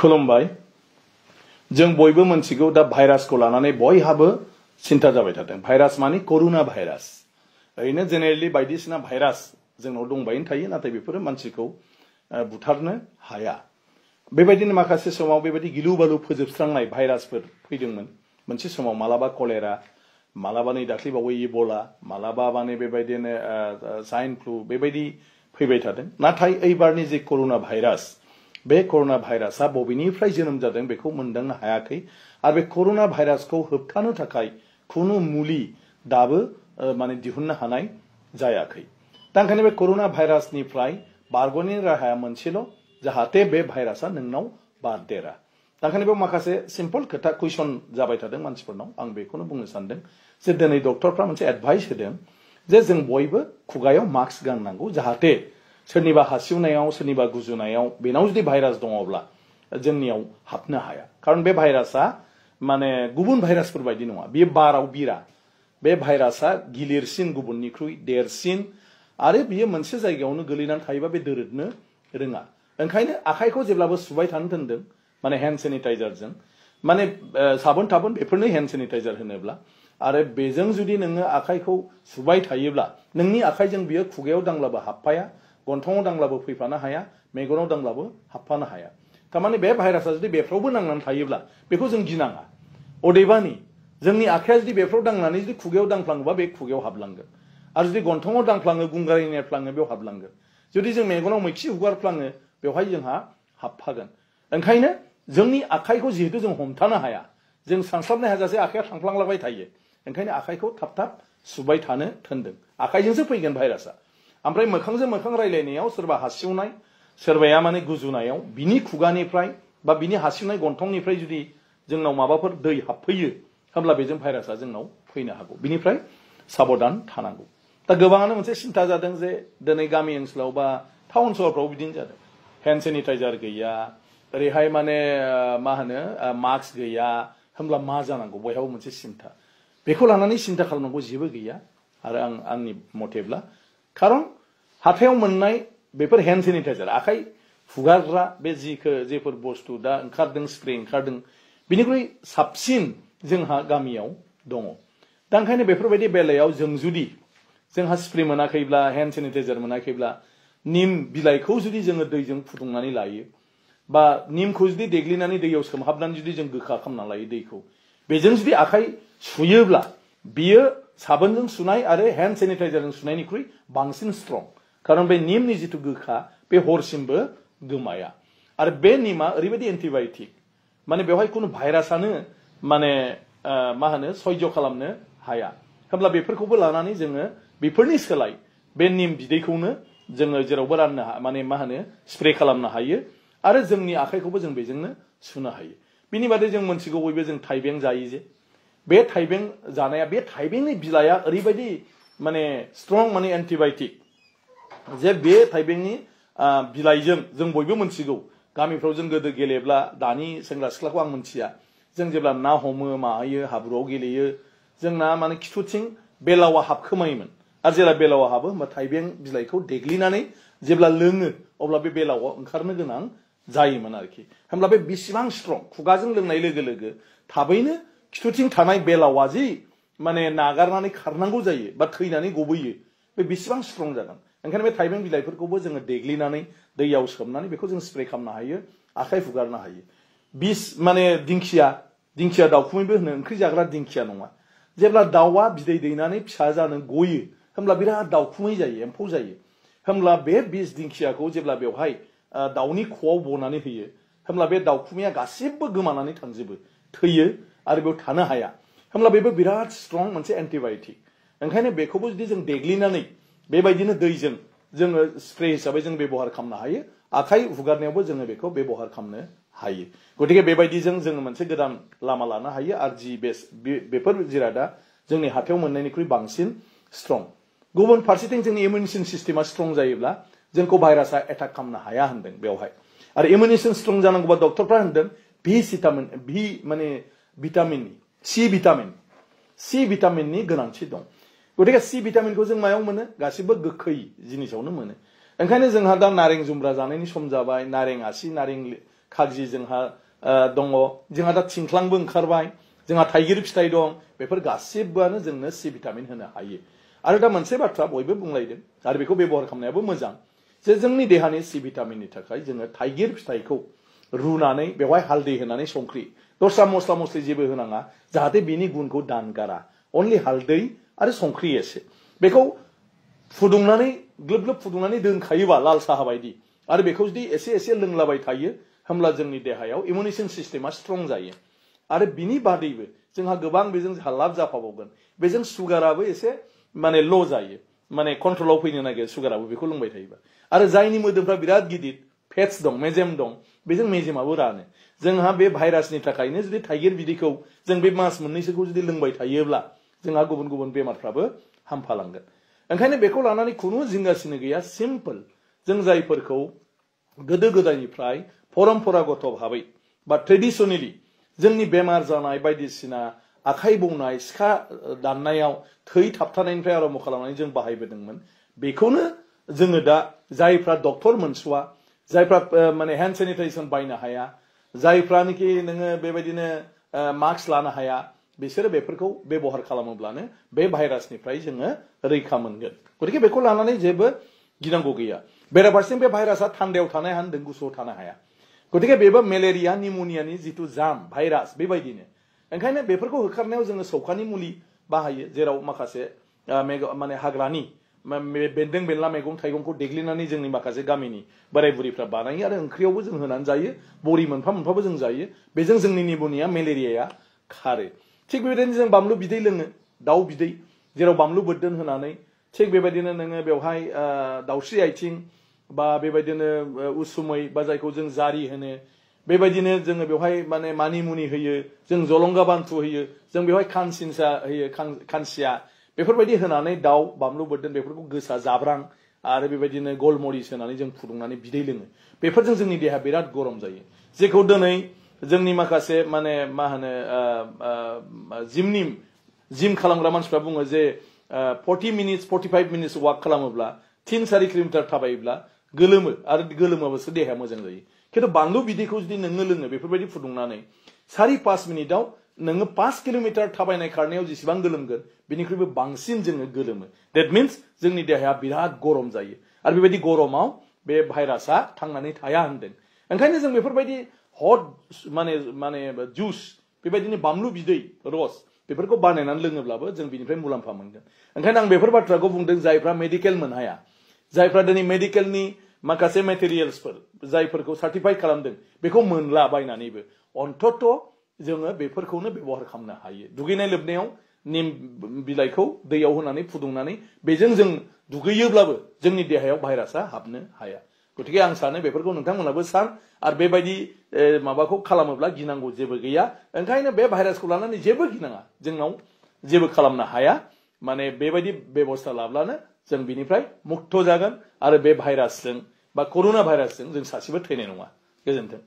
खुलुमबाय जों बयबो मोनथिगौ दा भाइरासखौ लानानै बयहाबो सिन्था जाबाय थादों भाइरास माने करुना भाइरास ओरैनो जेनेरेलि बायदिसिना भाइरास जोंनाव दंबायनो थायो नाथाय बेफोरो मानसिखौ बुथारनो हाया बेबायदिनो माखासे समाव बेबायदि गिलु बालु फोजोबस्रांनाय भाइरासफोर फैदोंमोन मोनसे समाव मालाबा कलेरा मालाबा नै दाख्लैबावै इबोला मालाबा माने बेबायदिनो स्वाइन फ्लु बेबायदि फैबाय थादों नाथाय एबारनि जे करुना भाइरास बे करुना भाइरासआ बबेनिफ्राय जोनोम जादों बेखौ मोनदांनो हायाखै आरो बे करुना भाइरासखौ होबथानो थाखाय खुनु मुलि दाबो माने दिहुननो हानाय जायाखै दा ओंखायनो बे करुना भाइरासनिफ्राय बारग'नायनि राहाया मोनसेल' जाहाथे बे भाइरासआ नोंनाव बारदेरा दा ओंखायनो बेयाव माखासे सिम्पल खोथा कुइसन जाबाय थादों मानसिफोरनाव आं बेखौनो बुंनो सानदों जे दिनै डक्टरफ्रा मोनसे एडभाइस होदों जे जों बयबो खुगायाव मास्क गाननांगौ जाहाथे सोरनिबा हासिवनायाव सोरनिबा गुजुनायाव बेनाव जुदि भाइरास दङब्ला जोंनियाव हाबनो हाया खारन बे भाइरासआ माने गुबुन भाइरासफोर बायदि नङा बेयो बाराव बिरा बे भाइरासआ गिलिरसिन गुबुननिख्रुइ देरसिन आरो बियो मोनसे जायगायावनो गोलैनानै थायोबा बे दोरोदनो रोङा ओंखायनो आखाइखौ जेब्लाबो सुबाय थानो दोनदों माने हेन्ड सेनिटाइजारजों माने साबोन थाबोन बेफोरनो हेन्ड सेनिटाइजार होनोब्ला आरो बेजों जुदि नोङो आखाइखौ सुबाय थायोब्ला नोंनि आखाइजों बियो खुगायाव दांब्लाबो हाबफाया गन्थङाव दांब्लाबो फैफानो हाया मेगनाव दांब्लाबो हाबफानो हाया थारमाने बे भाइरासआ जुदि बेफ्रावबो नांनानै थायोब्ला बेखौ जों गिनाङा अदेबानि जोंनि आखाइया जुदि बेफ्राव दांनानै जुदि खुगायाव दांफ्लाङोबा बे खुगायाव हाबलांगोन आरो जुदि गन्थङाव दांफ्लाङो गुंगारै नेरफ्लाङो बेयाव हाबलांगोन जुदि जों मेगनाव मैखि हुगारफ्लाङो बेवहाय जोंहा हाबफागोन ओंखायनो जोंनि आखाइखौ जिहेतु जों हमथानो हाया जों सानस्लाबनो हाजासे आखाइया थांफ्लांलाबाय थायो ओंखायनो आखाइखौ थाब थाब सुबाय थानो थोनदों आखाइजोंसो फैगोन भाइरासआ ओमफ्राय मोखांजों मोखां रायलायनायाव सोरबा हासिवनाय सोरबाया माने गुजुनायाव बिनि खुगानिफ्राय बा बिनि हासिवनाय गन्थंनिफ्राय जुदि जोंनाव माबाफोर दै हाबफैयो होमब्ला बेजों भाइरासआ जोंनाव फैनो हागौ बिनिफ्राय साबधान थानांगौ दा गोबाङानो मोनसे सिन्था जादों जे दिनै गामि ओनसोलाव बा टाउन सहरफ्राव बिदिनो जादों हेन्ड सेनिटाइजार गैया ओरैहाय माने मा होनो मास्क गैया होमब्ला मा जानांगौ बयहाबो मोनसे सिन्था बेखौ लानानै सिन्था खालामनांगौ जेबो गैया आरो आंनि मथेब्ला खारन हाथायाव मोननाय बेफोर हेन्ड सेनिटाइजार आखाइ हुगारग्रा बे जेफोर बुस्थु दा ओंखारदों स्प्रे ओंखारदों बिनिख्रुइ साबसिन जोंहा गामियाव दङ दा ओंखायनो बेफोरबायदि बेलायाव जों जुदि जोंहा स्प्रे मोनाखैब्ला हेन्ड सेनिटाइजार मोनाखैब्ला निम बिलाइखौ जुदि जोङो दैजों फुदुंनानै लायो बा निमखौ जुदि देग्लिनानै दैयाव सोमहाबनानै जुदि जों गोखा खालामना लायो दैखौ बेजों जुदि आखाइ सुयोब्ला बियो साबोनजों सुनाय आरो हेन्ड सेनिटाइजारजों सुनायनिख्रुइ बांसिन स्ट्रं खारन बे निमनि जिथु गोखा बे हरसिमबो गोमाया आरो बे निमा ओरैबायदि एन्टिबायटिक माने बेवहाय खुनु भाइरासआनो माने मा होनो सह्य खालामनो हाया होमब्ला बेफोरखौबो लानानै जोङो बेफोरनि सोलाय बे निम बिदैखौनो जोङो जेरावबो राननो माने मा होनो स्प्रे खालामनो हायो आरो जोंनि आखाइखौबो जों बेजोंनो सुनो हायो बिनि बादै जों मोनथिगौ बयबो जों थाइबें जायो जे बे थाइबें जानाया बे थाइबेंनि बिलाइया ओरैबायदि माने स्ट्रं माने एन्टिबायटिक जे बे थाइबेंनि बिलाइजों जों बयबो मोनथिगौ गामिफ्राव जों गोदो गेलेब्ला दानि सेंग्रा सिख्लाखौ आं मोनथिया जों जेब्ला ना हमो मायो हाब्रुआव गेलेयो जोंना माने खिथुथिं बेलावा हाबखोमायोमोन आरो जेब्ला बेलावा हाबो होमबा थाइबें बिलाइखौ देग्लिनानै जेब्ला लोङो अब्ला बे बेलावा ओंखारनो गोनां जायोमोन आरोखि होमब्ला बे बेसेबां स्ट्रं खुगाजों लोंनाय लोगो लोगो थाबैनो खिथुथिं थानाय बेलावा जि माने नागारनानै खारनांगौ जायो बा थैनानै गबोयो बे बेसेबां स्ट्रं जागोन ओंखायनो बे थाइबें बिलाइफोरखौबो जोङो देग्लिनानै दैयाव सोमनानै बेखौ जों स्प्रे खालामनो हायो आखाइ हुगारनो हायो बिस माने दिंखिया दाउखुमैबो होनो ओंख्रि जाग्रा दिंखिया नङा जेब्ला दाउआ बिदै दैनानै फिसा जानो गयो होमब्ला बिराद दाउखुमै जायो एम्फौ जायो होमब्ला बे बिस दिंखियाखौ जेब्ला बेवहाय दाउनि ख'आव बनानै होयो होमब्ला बे दाउखुमैया गासिबो गोमानानै थांजोबो थैयो आरो बेयाव थानो हाया होमब्ला बेबो बिराद स्ट्रं मोनसे एन्टिबायटिक ओंखायनो बेखौबो जुदि जों देग्लिनानै बेबायदिनो दैजों जोङो स्प्रे हिसाबै जों बेबहार खालामनो हायो आखाइ हुगारनायावबो जोङो बेखौ बेबहार खालामनो हायो गतिके बेबायदिजों जोङो मोनसे गोदान लामा लानो हायो आरो जि बेफोर जिरादा जोंनि हाथायाव मोननायनिख्रुइ बांसिन स्ट्रं गुबुन फारसेथिं जोंनि इमिउन सिस्टेमा स्ट्रं जायोब्ला जोंखौ भाइरासआ एटाक खालामनो हाया होनदों बेवहाय आरो इमिउन स्ट्रं जानांगौबा डक्टरफ्रा होनदों भिटामिननि सि भिटामिननि गोनांथि दं गतिके सि भिटामिनखौ जों मायाव मोनो गासिबो गोखै जिनिसावनो मोनो ओंखायनो जोंहा दा नारें जुमब्रा जानायनि सम जाबाय नारें आसि नारें खागजि जोंहा दङ जोंहा दा थिंख्लांबो ओंखारबाय जोंहा थाइगिर फिथाइ दं बेफोर गासिबोआनो जोंनो सि भिटामिन होनो हायो आरो दा मोनसे बाथ्रा बयबो बुंलायदों आरो बेखौ बेबहार खालामनायाबो मोजां जे जोंनि देहानि सि भिटामिननि थाखाय जोङो थाइगिर फिथाइखौ रुनानै बेवहाय हालदै होनानै संख्रि दस्रा मस्ला मस्लि जेबो होनाङा जाहाथे बिनि गुनखौ दानगारा अनलि हालदै आरो संख्रि एसे बेखौ फुदुंनानै ग्लोब ग्लोब फुदुंनानै दोनखायोबा लाल साहा बायदि आरो बेखौ जुदि एसे एसे लोंलाबाय थायो होमब्ला जोंनि देहायाव इमिउनिसन सिस्टेमा स्ट्रं जायो आरो बिनि बादैबो जोंहा गोबां बेजों जोंहा लाब जाफाबावगोन बेजों सुगाराबो एसे माने ल' जायो माने कन्ट्रलाव फैनो नागिरो सुगाराबो बेखौ लोंबाय थायोबा आरो जायनि मोदोमफ्रा बिराद गिदिर फेट्स दं मेजेम दं बेजों मेजेमाबो रानो जोंहा बे भाइरासनि थाखायनो जुदि थाइगिर बिदैखौ जों बे मास मोननैसोखौ जुदि लोंबाय थायोब्ला जोंहा गुबुन गुबुन बेमारफ्राबो हामफालांगोन ओंखायनो बेखौ लानानै खुनु जिंगासिनो गैया सिम्पल जों जायफोरखौ गोदो गोदायनिफ्राय परम्परागत भाबै बा ट्रेडिशनेलि जोंनि बेमार जानाय बायदिसिना आखाइ बौनाय सिखा दाननायाव थै थाबथानायनिफ्राय आरम्भ खालामनानै जों बाहायबोदोंमोन बेखौनो जोङो दा जायफ्रा डक्टर मोनस'वा जायफ्रा माने हेन्ड सेनिटाइजेसन बायनो हाया जायफ्रानोखि नोङो बेबायदिनो मास्क लानो हाया बिसोरो बेफोरखौ बेबहार खालामोब्लानो बे भाइरासनिफ्राय जोङो रैखा मोनगोन गतिके बेखौ लानानै जेबो गिनांगौ गैया बेराफारसेथिं बे भाइरासआ थान्दायाव थानो हाया गुसुआव थानो हाया गतिके बेबो मेलेरिया निम'नियानि जिथु जाम भाइरास बेबायदिनो ओंखायनो बेफोरखौ होखारनायाव जोङो सौखानि मुलि बाहायो जेराव माखासे माने हाग्रानि बेन्दों बेनला मैगं थाइगंखौ देग्लिनानै जोंनि माखासे गामिनि बोराय बुरिफ्रा बानायो आरो ओंख्रियावबो जों होनानै जायो बरि मोनफा मोनफाबो जों जायो बेजों जोंनि निम'निया मेलेरियाया खारो थिग बेबायदिनो जों बानलु बिदै लोङो दाउ बिदै जेराव बानलु बोरदोन होनानै थिग बेबायदिनो नोङो बेवहाय दाउस्रि आथिं बा बेबायदिनो उसुमै बा जायखौ जों जारि होनो बेबायदिनो जोङो बेवहाय माने मानिमुनि होयो जों जलंगा बान्थु होयो जों बेवहाय खानसिनसा होयो खानसिया बेफोरबायदि होनानै दाउ बानलु बोरदोन बेफोरखौ गोसा जाब्रां आरो बेबायदिनो गलमरिस होनानै जों फुदुंनानै बिदै लोङो बेफोरजों जोंनि देहा बिराद गरम जायो जेखौ दिनै जोंनि माखासे माने मा होनो जिम खालामग्रा मानसिफ्रा बुङो जे 40 मिनिट्स 45 मिनिट्स वाक खालामोब्ला 3-4 किल'मिटार थाबायोब्ला गोलोमो आरो गोलोमाबासो देहाया मोजां जायो खिन्थु बानलु बिदैखौ जुदि नोङो लोङो बेफोरबायदि फुदुंनानै 4-5 मिनिटाव नोङो 5 किल'मिटार थाबायनाय खारनायाव जेसेबां गोलोमगोन बिनिख्रुइबो बांसिन जोङो गोलोमो दैट मिन्स जोंनि देहाया बिराद गरम जायो आरो बेबायदि गरमाव बे भाइरासआ थांनानै थाया होनदों ओंखायनो जों बेफोरबायदि हट माने जुस बेबायदिनो बानलु बिदै रस बेफोरखौ बानायनानै लोङोब्लाबो जों बिनिफ्राय मुलाम्फा मोनगोन ओंखायनो आं बेफोर बाथ्राखौ बुंदों जायफ्रा मेडिकेल मोनहाया जायफ्रा दिनै मेडिकेलनि माखासे मेटेरियेल्सफोर जायफोरखौ सार्टिफाइड खालामदों बेखौ मोनला बायनानैबो अन्तत जोङो बेफोरखौनो बेबहार खालामनो हायो दुगैनाय लोबनायाव निम बिलाइखौ दैयाव होनानै फुदुंनानै बेजों जों दुगैयोब्लाबो जोंनि देहायाव भाइरासआ हाबनो हाया गतिके आं सानो बेफोरखौ नोंथांमोनाबो सान आरो बेबायदि माबाखौ खालामोब्ला गिनांगौ जेबो गैया ओंखायनो बे भाइरासखौ लानानै जेबो गिनाङा जोंनाव जेबो खालामनो हाया माने बेबायदि बेबस्था लाब्लानो जों बिनिफ्राय मुक्त जागोन आरो बे भाइरासजों बा कर'ना भाइरासजों जों सासेबो थैनाय नङा गोजोन्थों